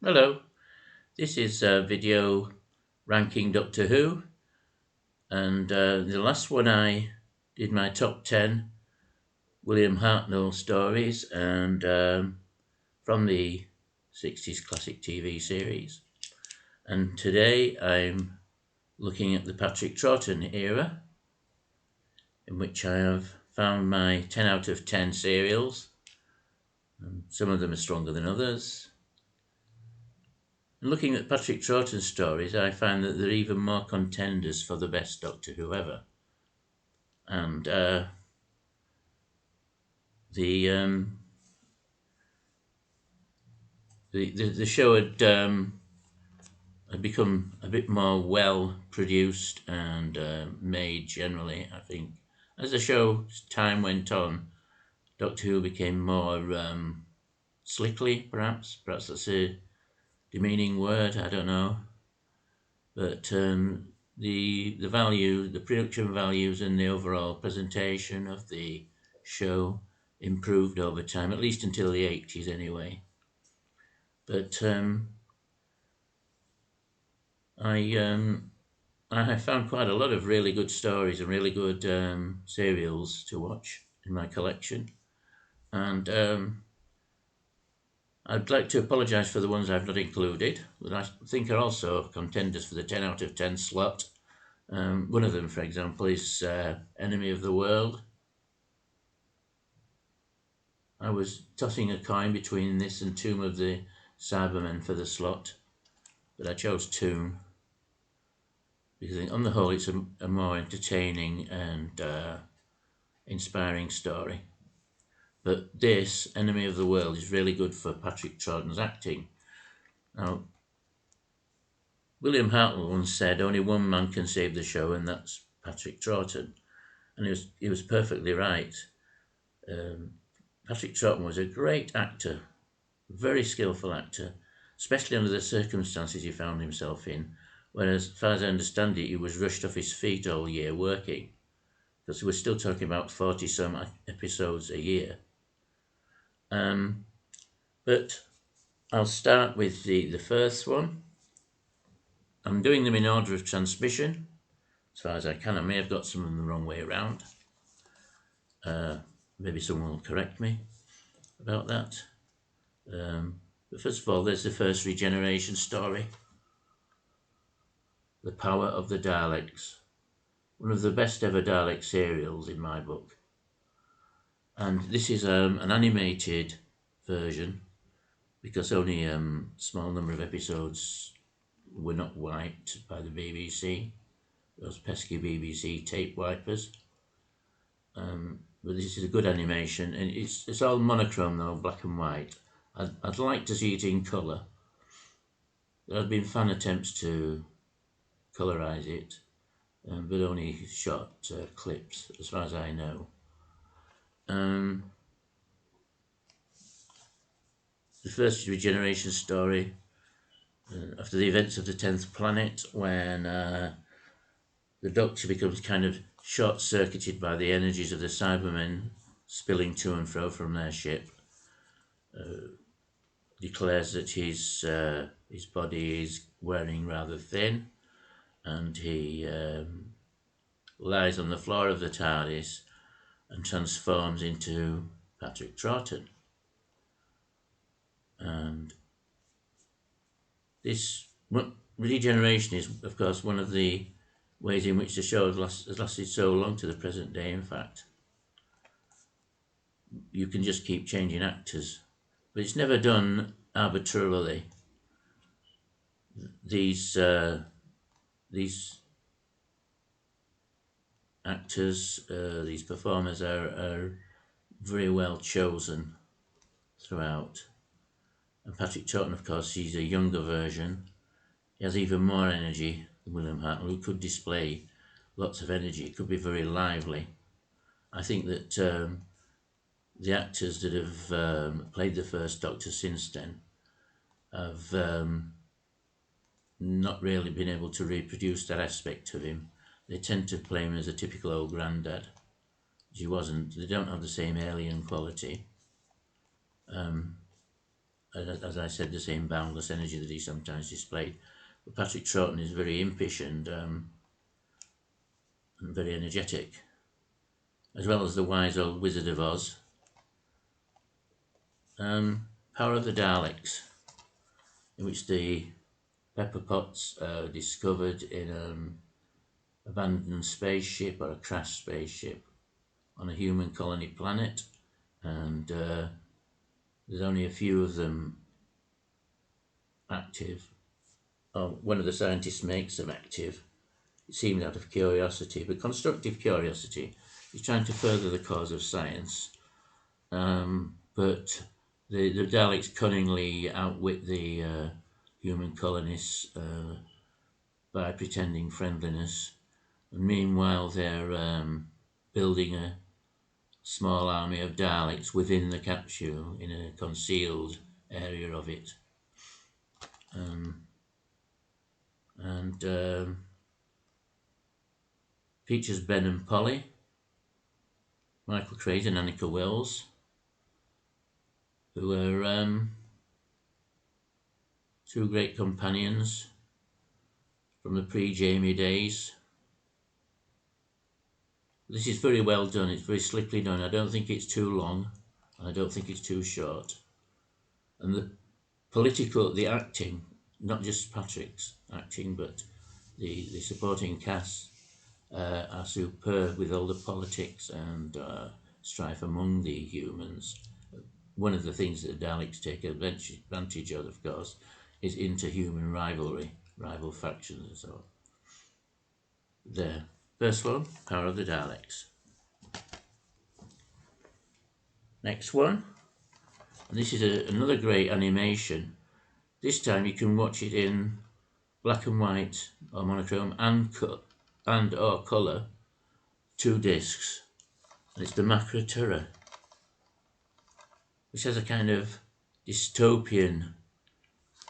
Hello, this is a video ranking Doctor Who, and the last one I did my top 10 William Hartnell stories and from the 60s classic TV series. And today I'm looking at the Patrick Troughton era, in which I have found my 10 out of 10 serials. Some of them are stronger than others. And looking at Patrick Troughton's stories, I find that there are even more contenders for the best Doctor Who ever. And the, um, the show had become a bit more well produced and made generally. I think as the show's time went on, Doctor Who became more slickly, perhaps that's a demeaning word. I don't know, but the production values, and the overall presentation of the show improved over time, at least until the 80s anyway. But I have found quite a lot of really good stories and really good serials to watch in my collection, and I'd like to apologise for the ones I've not included, that I think are also contenders for the 10 out of 10 slot. One of them, for example, is Enemy of the World. I was tossing a coin between this and Tomb of the Cybermen for the slot, but I chose Tomb because on the whole it's a more entertaining and inspiring story. But this, Enemy of the World, is really good for Patrick Troughton's acting. Now, William Hartnell once said, only one man can save the show, and that's Patrick Troughton. And he was perfectly right. Patrick Troughton was a great actor, very skillful actor, especially under the circumstances he found himself in, whereas, as far as I understand it, he was rushed off his feet all year working, because we're still talking about 40-some episodes a year. But I'll start with the first one. I'm doing them in order of transmission, as far as I can. I may have got some of them the wrong way around. Maybe someone will correct me about that. But first of all, there's the first regeneration story, The Power of the Daleks. One of the best ever Dalek serials in my book. And this is an animated version, because only a small number of episodes were not wiped by the BBC, those pesky BBC tape wipers. But this is a good animation, and it's all monochrome though, black and white. I'd like to see it in colour. There have been fan attempts to colorise it, but only short clips, as far as I know. The first regeneration story, after the events of the 10th planet, when the Doctor becomes kind of short-circuited by the energies of the Cybermen spilling to and fro from their ship, declares that his body is wearing rather thin, and he lies on the floor of the TARDIS and transforms into Patrick Troughton. And this regeneration is, of course, one of the ways in which the show has lasted so long to the present day. In fact, you can just keep changing actors, but it's never done arbitrarily. These actors, these performers are very well chosen throughout. And Patrick Troughton, of course, he's a younger version. He has even more energy than William Hartnell, who could display lots of energy. It could be very lively. I think that the actors that have played the first Doctor since then have not really been able to reproduce that aspect of him. They tend to play him as a typical old granddad. He wasn't. They don't have the same alien quality. as I said, the same boundless energy that he sometimes displayed. But Patrick Troughton is very impish and very energetic, as well as the wise old Wizard of Oz. Power of the Daleks, in which the pepper pots are discovered in an abandoned spaceship or a crashed spaceship on a human colony planet, and there's only a few of them active. One of the scientists makes them active. It seems out of curiosity, but constructive curiosity. He's trying to further the cause of science, but the Daleks cunningly outwit the human colonists by pretending friendliness. And meanwhile, they're building a small army of Daleks within the capsule in a concealed area of it. And features Ben and Polly, Michael Craig and Annika Wells, who are two great companions from the pre-Jamie days. This is very well done, it's very slickly done. I don't think it's too long, and I don't think it's too short. And the acting, not just Patrick's acting, but the supporting cast are superb, with all the politics and strife among the humans. One of the things that the Daleks take advantage of course, is interhuman rivalry, rival factions and so on. There. First one, Power of the Daleks. Next one, and this is another great animation. This time you can watch it in black and white or monochrome and or colour, 2 discs. And it's the Macra Terror, which has a kind of dystopian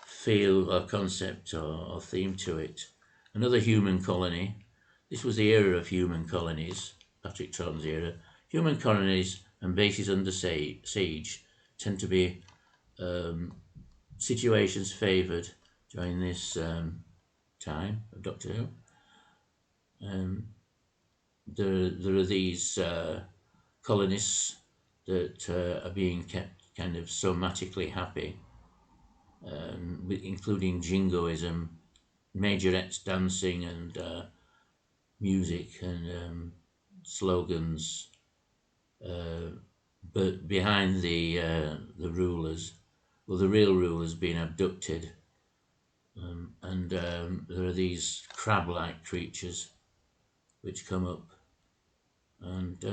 feel or concept or theme to it. Another human colony. This was the era of human colonies, Patrick Troughton's era. Human colonies and bases under siege tend to be situations favoured during this time of Doctor Who. There are these colonists that are being kept kind of somatically happy, including jingoism, majorettes dancing and music and slogans, but behind the rulers, well, the real rulers being abducted, and there are these crab-like creatures which come up, and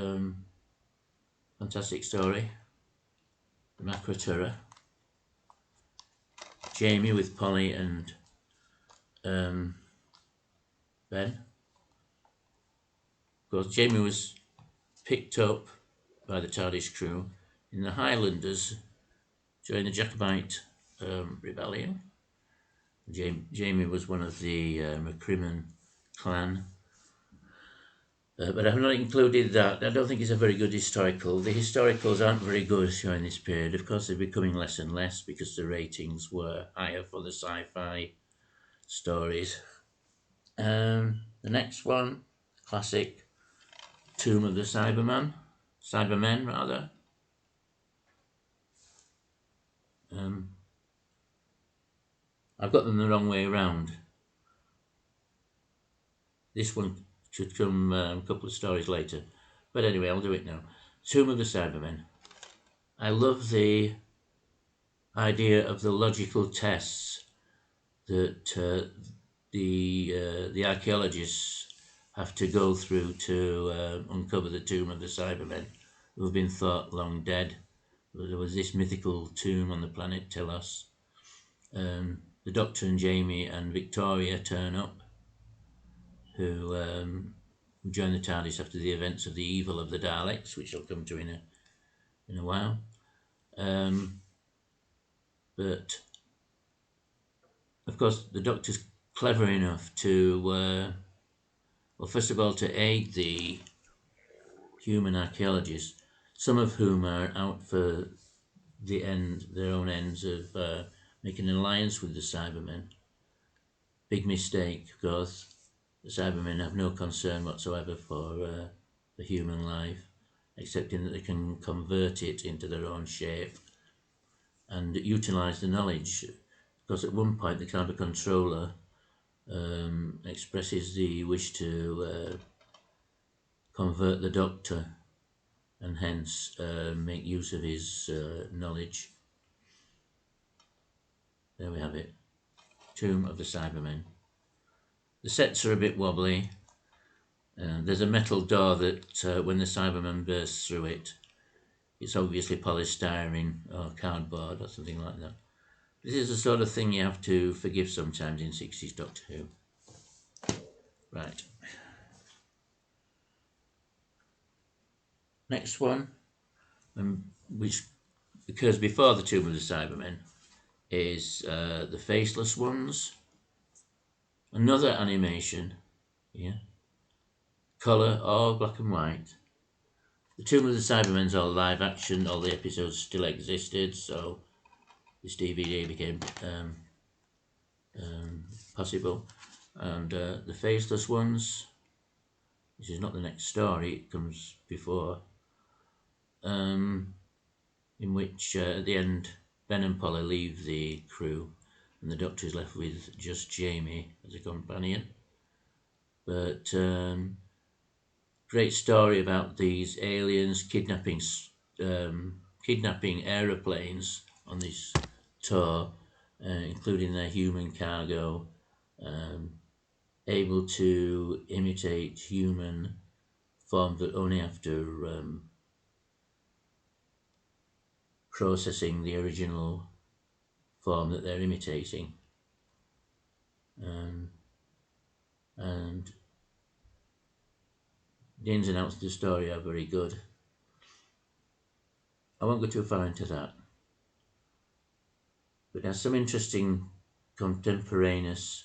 fantastic story, the Macra Terror. Jamie with Polly and Ben. Of course, Jamie was picked up by the TARDIS crew in the Highlanders during the Jacobite rebellion. Jamie was one of the Macra clan. But I've not included that. I don't think it's a very good historical. The historicals aren't very good during this period. Of course, they're becoming less and less because the ratings were higher for the sci-fi stories. The next one, classic, Tomb of the Cybermen, rather. I've got them the wrong way around. This one should come a couple of stories later. But anyway, I'll do it now. Tomb of the Cybermen. I love the idea of the logical tests that the archaeologists have to go through to uncover the tomb of the Cybermen, who have been thought long dead. There was this mythical tomb on the planet Telos. The Doctor and Jamie and Victoria turn up, who join the TARDIS after the events of the evil of the Daleks, which I'll come to in a while. But of course, the Doctor's clever enough to, well, first of all, to aid the human archaeologists, some of whom are out for their own ends of making an alliance with the Cybermen. Big mistake, because the Cybermen have no concern whatsoever for the human life, except in that they can convert it into their own shape and utilise the knowledge. Because at one point the Cyber Controller expresses the wish to convert the Doctor and hence make use of his knowledge. There we have it. Tomb of the Cybermen. The sets are a bit wobbly. There's a metal door that when the Cyberman bursts through it, it's obviously polystyrene or cardboard or something like that. This is the sort of thing you have to forgive sometimes in 60s Doctor Who. Right. Next one, which occurs before the Tomb of the Cybermen, is the Faceless ones. Another animation, yeah. Colour or black and white. The Tomb of the Cybermen's all live action, all the episodes still existed, so this DVD became possible. And the Faceless ones, this is not the next story, it comes before, in which at the end Ben and Polly leave the crew and the Doctor is left with just Jamie as a companion. But great story about these aliens kidnapping aeroplanes on this tour, including their human cargo, able to imitate human form, but only after processing the original form that they're imitating. And the ins and outs of the story are very good. I won't go too far into that, but there's some interesting contemporaneous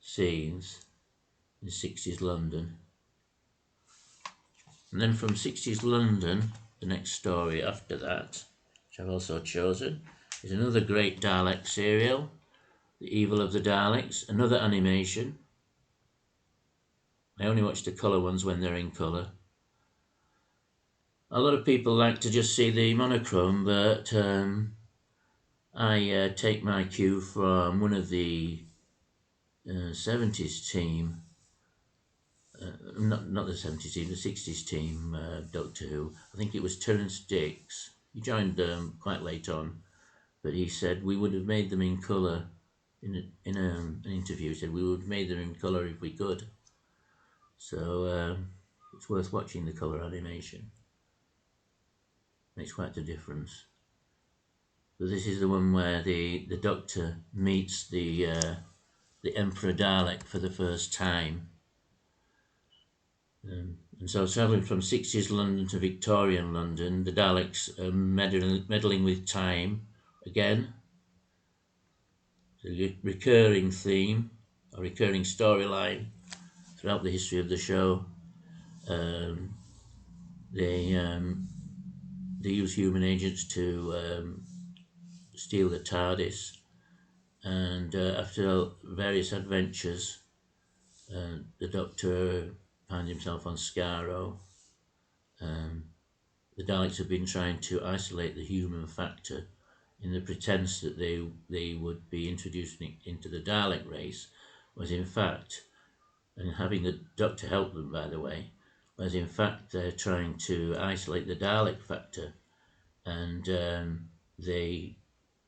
scenes in 60s London. And then from 60s London, the next story after that, which I've also chosen, is another great Dalek serial, The Evil of the Daleks, another animation. I only watch the colour ones when they're in colour. A lot of people like to just see the monochrome, but I take my cue from one of the 70s team, not the 70s team, the 60s team, Doctor Who. I think it was Terence Dix. He joined quite late on, but he said we would have made them in colour. In an interview, he said we would have made them in colour if we could. So it's worth watching the colour animation. Makes quite a difference. But this is the one where the Doctor meets the Emperor Dalek for the first time. And so travelling from 60s London to Victorian London, the Daleks are meddling with time again. It's a recurring theme, a recurring storyline throughout the history of the show. They use human agents to steal the TARDIS, and after various adventures, the Doctor finds himself on Skaro. The Daleks have been trying to isolate the human factor in the pretense that they would be introducing it into the Dalek race, was in fact, and having the Doctor help them, by the way, was in fact they're trying to isolate the Dalek factor, and they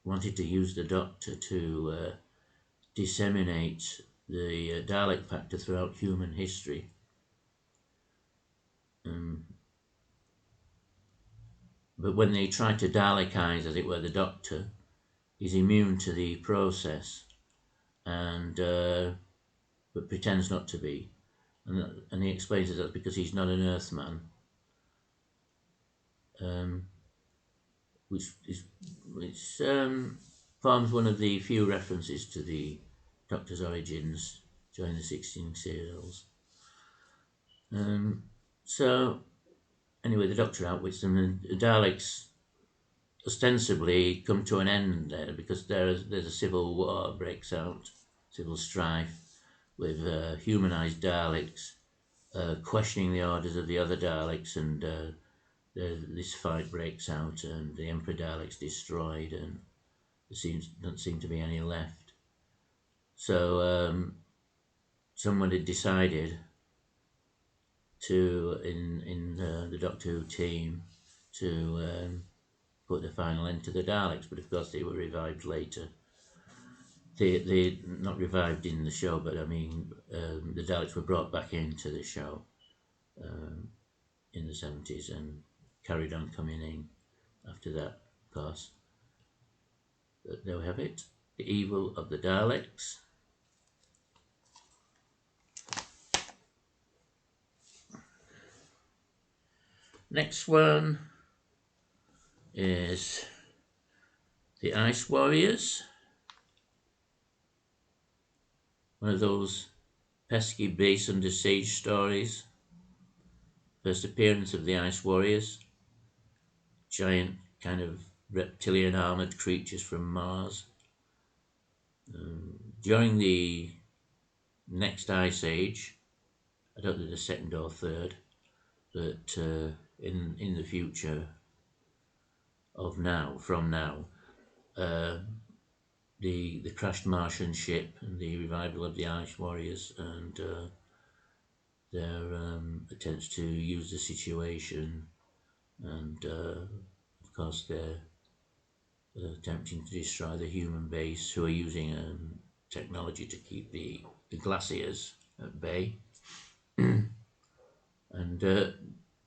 wanted to use the Doctor to disseminate the Dalek factor throughout human history. But when they try to Dalekize, as it were, the Doctor, he's immune to the process, and but pretends not to be, and he explains that that's because he's not an Earthman, which forms one of the few references to the Doctor's origins during the 16 serials. So anyway, the Doctor outwits them, and the Daleks ostensibly come to an end there, because there's a civil war breaks out, civil strife with humanized Daleks questioning the orders of the other Daleks, and this fight breaks out, and the Emperor Dalek's destroyed, and there doesn't seem to be any left. So someone had decided to, in the Doctor Who team, to put the final end to the Daleks, but of course they were revived later. They not revived in the show, but I mean the Daleks were brought back into the show in the 70s and carried on coming in after that, of course. But there we have it, the evil of the Daleks. Next one is the Ice Warriors. One of those pesky base under siege stories. First appearance of the Ice Warriors. Giant kind of reptilian armoured creatures from Mars. During the next Ice Age, I don't know the second or third, but in the future of now, from now, the crashed Martian ship and the revival of the Ice Warriors and their attempts to use the situation, and of course they're attempting to destroy the human base, who are using technology to keep the glaciers at bay. And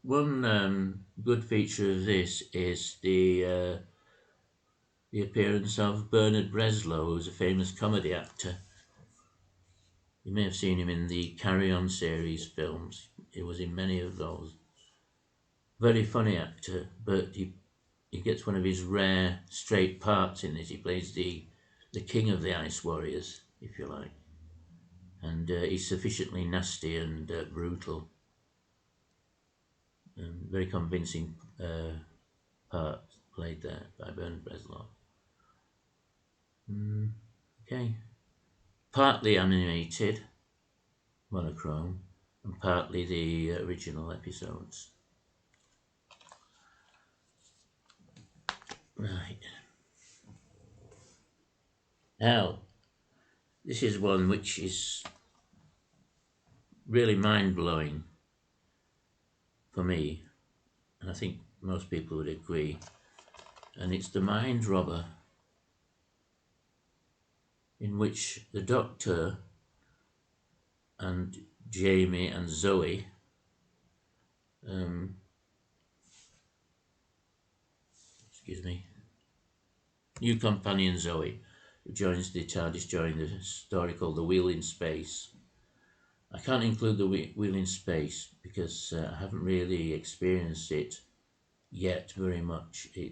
one good feature of this is the appearance of Bernard Breslow, who's a famous comedy actor. You may have seen him in the Carry On series films. He was in many of those. Very funny actor, but he gets one of his rare straight parts in this. He plays the king of the Ice Warriors, if you like. And he's sufficiently nasty and brutal. Very convincing part played there by Bernard Breslow. Okay. Partly animated, monochrome, and partly the original episodes. Right. Now, this is one which is really mind-blowing for me, and I think most people would agree, and it's the Mind Robber, in which the Doctor and Jamie and Zoe new companion Zoe, who joins the TARDIS during the story called The Wheel in Space. I can't include The Wheel in Space because I haven't really experienced it yet very much. I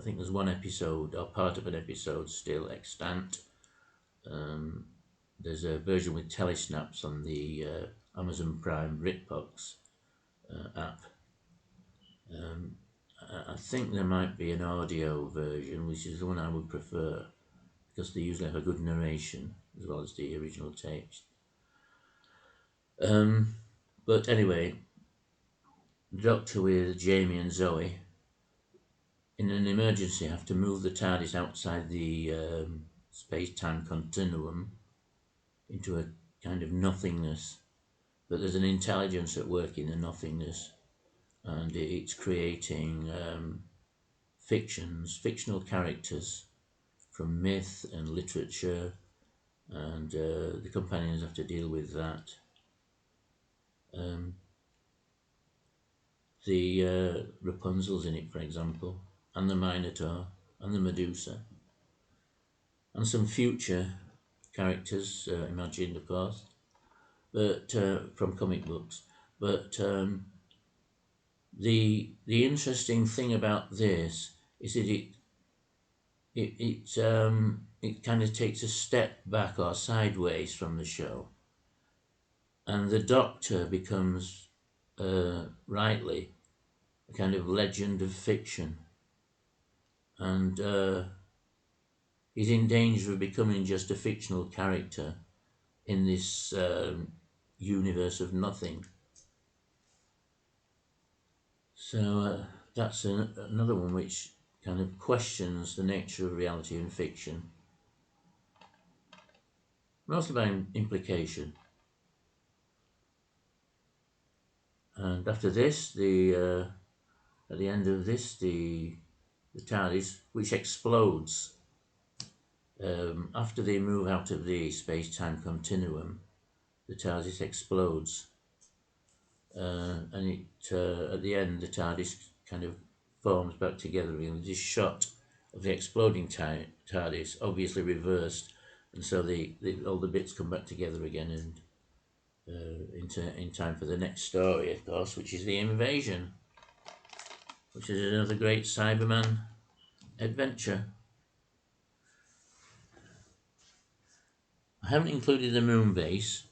think there's one episode, or part of an episode, still extant. There's a version with telesnaps on the Amazon Prime BritBox app. I think there might be an audio version, which is the one I would prefer, because they usually have a good narration as well as the original text. But anyway, the Doctor with Jamie and Zoe, in an emergency, have to move the TARDIS outside the space-time continuum into a kind of nothingness. But there's an intelligence at work in the nothingness, and it's creating fictional characters from myth and literature, and the companions have to deal with that. The Rapunzel's in it, for example, and the Minotaur, and the Medusa, and some future characters imagined, of course, but from comic books. But the interesting thing about this is that it kind of takes a step back or sideways from the show, and the Doctor becomes rightly a kind of legend of fiction. and he's in danger of becoming just a fictional character in this universe of nothing. So that's another one which kind of questions the nature of reality and fiction, mostly by implication. And after this, at the end of this, the TARDIS, which explodes after they move out of the space-time continuum, the TARDIS explodes, and at the end the TARDIS kind of forms back together again. This shot of the exploding TARDIS, obviously reversed, and so all the bits come back together again, and in time for the next story, of course, which is the invasion, which is another great Cyberman adventure. I haven't included the moon base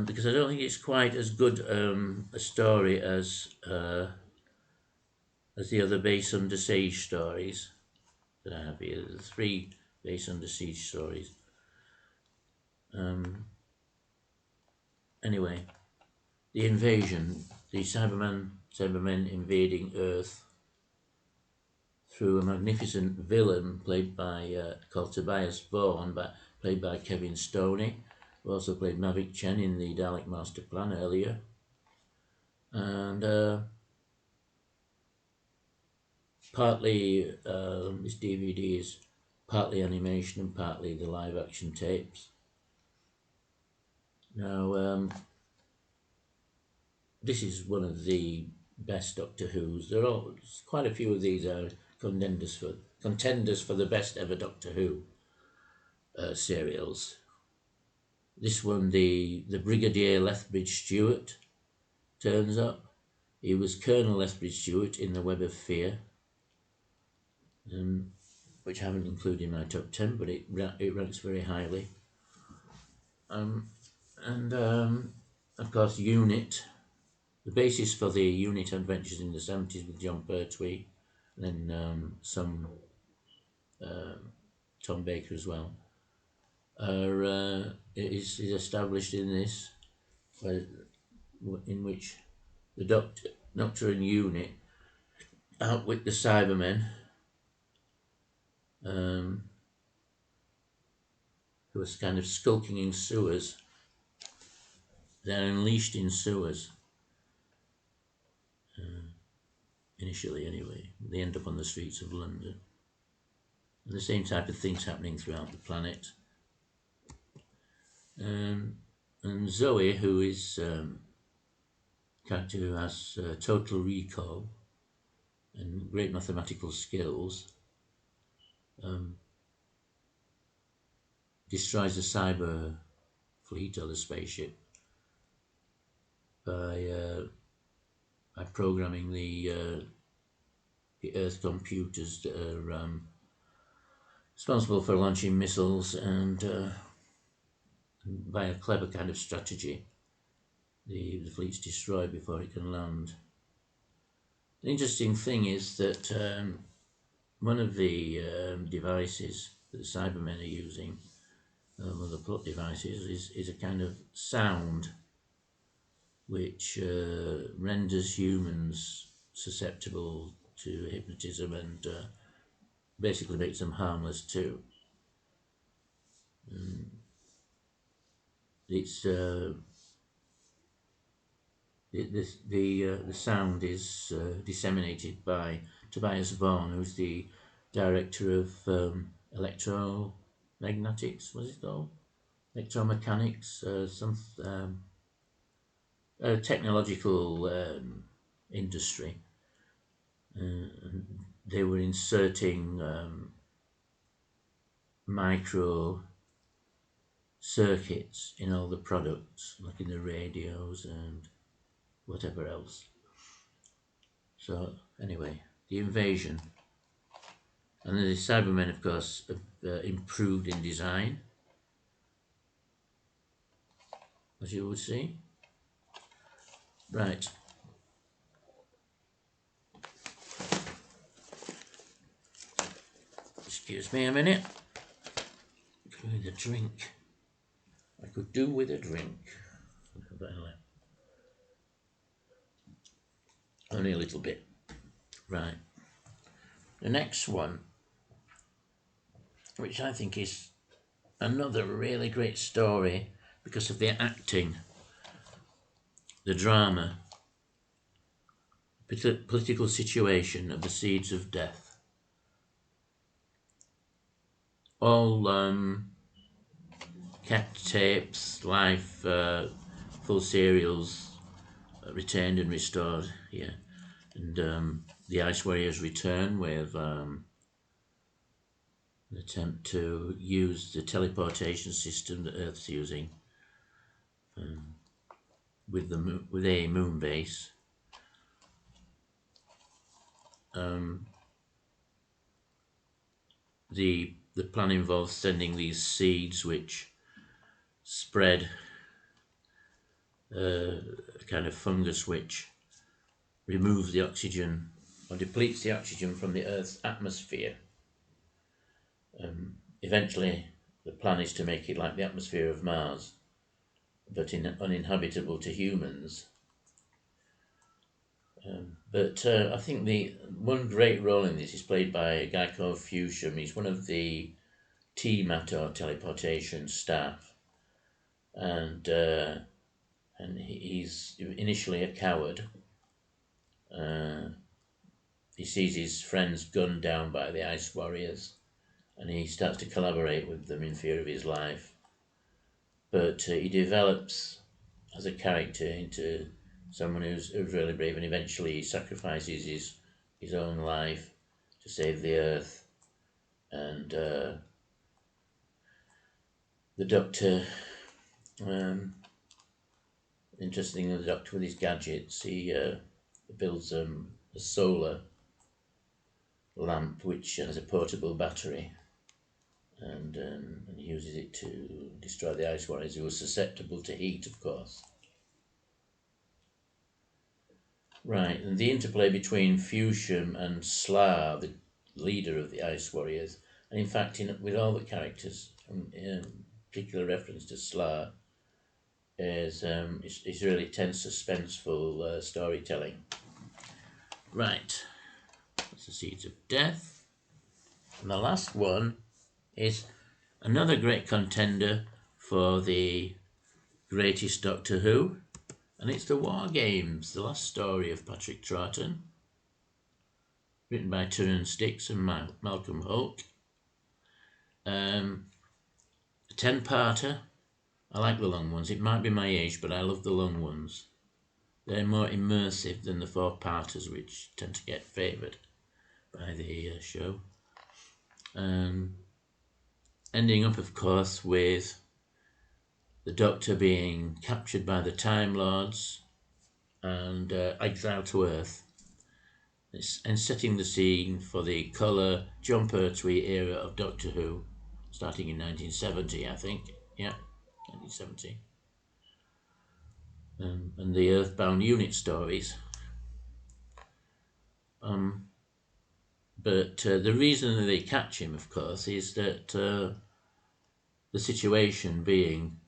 because I don't think it's quite as good a story as the other base under siege stories that I have here. The 3 base under siege stories. Anyway, the invasion, the Cybermen invading Earth through a magnificent villain played by called Tobias Vaughan, played by Kevin Stoney, who also played Mavic Chen in the Dalek Master Plan earlier, and partly this DVD is partly animation and partly the live action tapes. Now, this is one of the best Doctor Who's. Quite a few of these are contenders for the best ever Doctor Who serials. This one, the Brigadier Lethbridge Stewart turns up. He was Colonel Lethbridge Stewart in The Web of Fear, which I haven't included in my top 10, but it ranks very highly. Of course, Unit, the basis for the Unit adventures in the 70s with John Pertwee, and then some Tom Baker as well, is established in this, in which the Doctor and Unit outwit the Cybermen, who are kind of skulking in sewers. They're unleashed in sewers, initially anyway. They end up on the streets of London. And the same type of things happening throughout the planet. And Zoe, who is a character who has total recall and great mathematical skills, destroys the cyber fleet or the spaceship by programming the Earth computers that are responsible for launching missiles, and by a clever kind of strategy, the fleet's destroyed before it can land. The interesting thing is that one of the devices that the Cybermen are using, one of the plot devices, is a kind of sound which renders humans susceptible to hypnotism and basically makes them harmless too. It's the sound is disseminated by Tobias Vaughan, who's the director of electromagnetics. What's it called? Electromechanics. Some technological industry. They were inserting micro circuits in all the products, like in the radios and whatever else. So anyway, the invasion. And the Cybermen, of course, have improved in design, as you would see. Right. Excuse me a minute. With a drink. I could do with a drink. Only a little bit. Right. The next one, which I think is another really great story because of the acting, the drama, political situation of the Seeds of Death. All kept tapes, live, full serials, retained and restored here. And the Ice Warriors return with an attempt to use the teleportation system that Earth's using with a moon base. The plan involves sending these seeds which spread a kind of fungus which removes the oxygen or depletes the oxygen from the Earth's atmosphere. Eventually, the plan is to make it like the atmosphere of Mars, but uninhabitable to humans. But I think the one great role in this is played by a guy called Fusham. He's one of the TMAT or teleportation staff, and he's initially a coward. He sees his friends gunned down by the Ice Warriors, and he starts to collaborate with them in fear of his life. But he develops as a character into someone who's really brave, and eventually he sacrifices his own life to save the Earth. And the Doctor, interestingly, the Doctor with his gadgets, he builds a solar lamp which has a portable battery, and uses it to destroy the Ice Warriors, who are susceptible to heat, of course. Right, and the interplay between Fusham and Slar, the leader of the Ice Warriors, and in fact with all the characters, in particular reference to Slar, is really tense, suspenseful storytelling. Right, that's the Seeds of Death. And the last one is another great contender for the greatest Doctor Who, and it's the Wargames, the last story of Patrick Troughton, written by Turan Sticks and Malcolm Hulke. A 10-parter. I like the long ones. It might be my age, but I love the long ones. They're more immersive than the 4-parters, which tend to get favoured by the show. Ending up, of course, with the Doctor being captured by the Time Lords and exiled to Earth, and setting the scene for the colour John Pertwee era of Doctor Who, starting in 1970, I think. Yeah, 1970. And the Earthbound Unit stories. But the reason that they catch him, of course, is that the situation being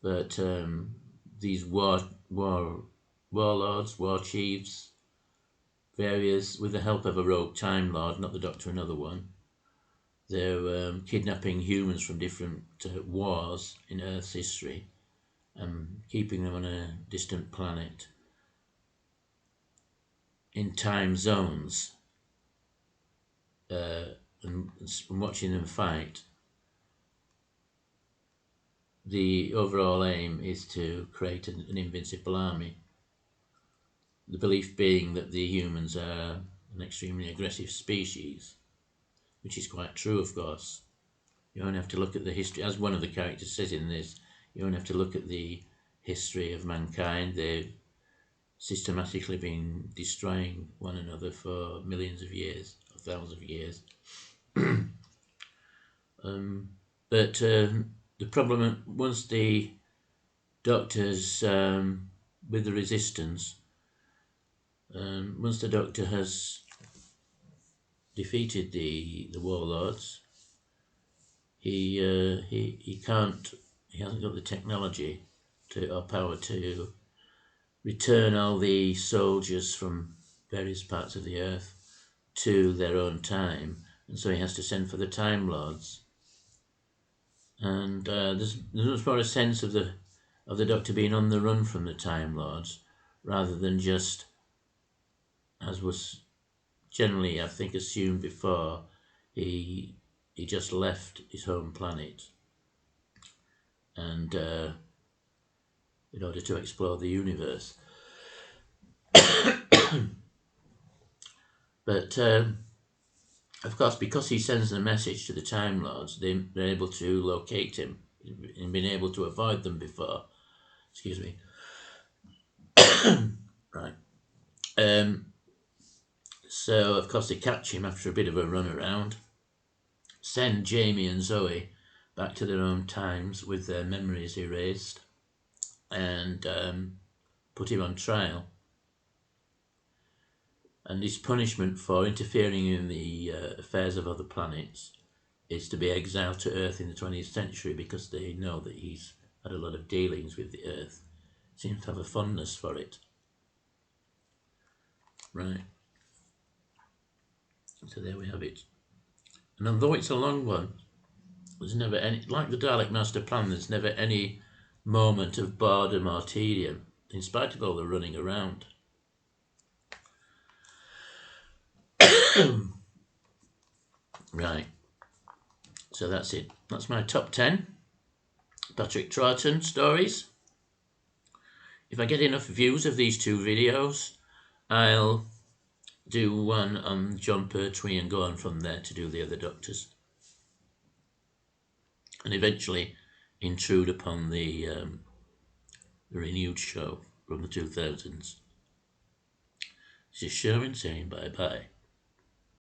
that these warlords, war chiefs, various, with the help of a rogue Time Lord, not the Doctor, another one, they're kidnapping humans from different wars in Earth's history and keeping them on a distant planet in time zones, and watching them fight. The overall aim is to create an invincible army. The belief being that the humans are an extremely aggressive species, which is quite true, of course. You only have to look at the history, as one of the characters says in this, you only have to look at the history of mankind. They've systematically been destroying one another for millions of years, or thousands of years. But the problem, once the Doctor's with the Resistance, once the Doctor has defeated the warlords, he can't, he hasn't got the technology or power to return all the soldiers from various parts of the Earth to their own time, and so he has to send for the Time Lords. And there's much more a sense of the Doctor being on the run from the Time Lords, rather than just, as was generally, I think, assumed before, he just left his home planet and in order to explore the universe. But of course, because he sends a message to the Time Lords, they're able to locate him and been able to avoid them before. Excuse me. Right. So, of course, they catch him after a bit of a run around, send Jamie and Zoe back to their own times with their memories erased, and put him on trial. And his punishment for interfering in the affairs of other planets is to be exiled to Earth in the 20th century, because they know that he's had a lot of dealings with the Earth. Seems to have a fondness for it. Right. So there we have it. And although it's a long one, there's never any, like the Dalek Master Plan, there's never any moment of boredom or tedium, in spite of all the running around. Right. So that's it. That's my top 10 Patrick Troughton stories. If I get enough views of these two videos, I'll do one on John Pertwee and go on from there to do the other Doctors. And eventually intrude upon the renewed show from the 2000s. This is Sherman saying bye-bye.